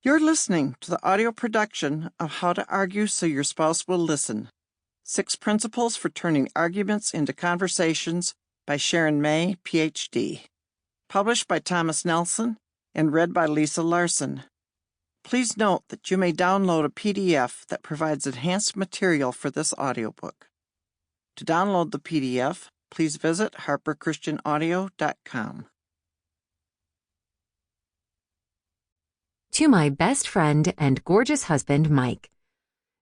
You're listening to the audio production of How to Argue So Your Spouse Will Listen. 6 Principles for Turning Arguments into Conversations by Sharon May, Ph.D. Published by Thomas Nelson and read by Lisa Larsen. Please note that you may download a PDF that provides enhanced material for this audiobook. To download the PDF, please visit harperchristianaudio.com. To my best friend and gorgeous husband, Mike.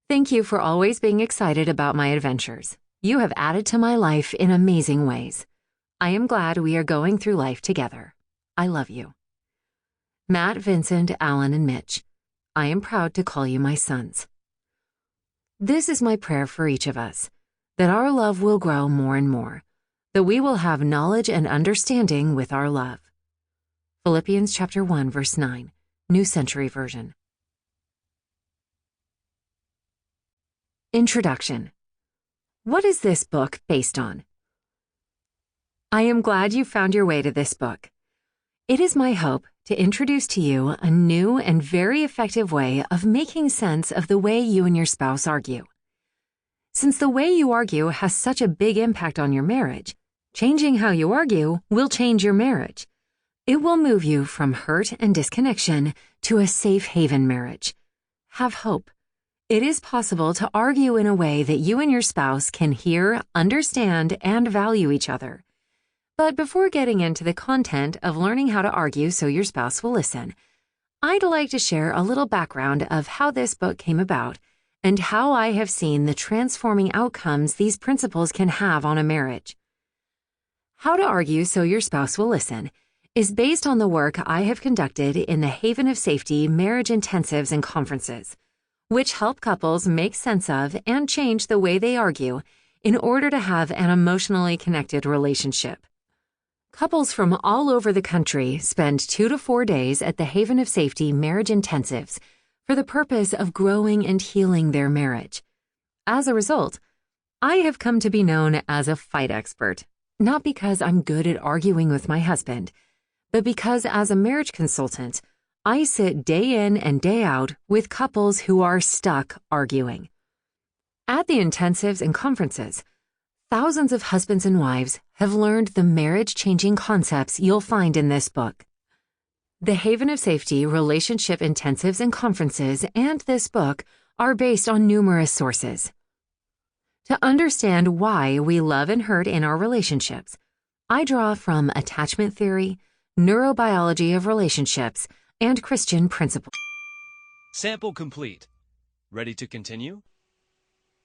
Thank you for always being excited about my adventures. You have added to my life in amazing ways. I am glad we are going through life together. I love you. Matt, Vincent, Alan, and Mitch. I am proud to call you my sons. This is my prayer for each of us, that our love will grow more and more, that we will have knowledge and understanding with our love. Philippians chapter 1, verse 9, New Century Version. Introduction. What is this book based on? I am glad you found your way to this book. It is my hope to introduce to you a new and very effective way of making sense of the way you and your spouse argue. Since the way you argue has such a big impact on your marriage, changing how you argue will change your marriage. It will move you from hurt and disconnection to a safe haven marriage. Have hope. It is possible to argue in a way that you and your spouse can hear, understand, and value each other. But before getting into the content of learning how to argue so your spouse will listen, I'd like to share a little background of how this book came about and how I have seen the transforming outcomes these principles can have on a marriage. How to Argue So Your Spouse Will Listen is based on the work I have conducted in the Haven of Safety marriage intensives and conferences, which help couples make sense of and change the way they argue in order to have an emotionally connected relationship. Couples from all over the country spend 2 to 4 days at the Haven of Safety marriage intensives for the purpose of growing and healing their marriage. As a result, I have come to be known as a fight expert, not because I'm good at arguing with my husband, but because as a marriage consultant, I sit day in and day out with couples who are stuck arguing. At the intensives and conferences, thousands of husbands and wives have learned the marriage-changing concepts you'll find in this book. The Haven of Safety relationship intensives and conferences and this book are based on numerous sources. To understand why we love and hurt in our relationships, I draw from attachment theory, neurobiology of relationships, and Christian principles. Sample complete. Ready to continue?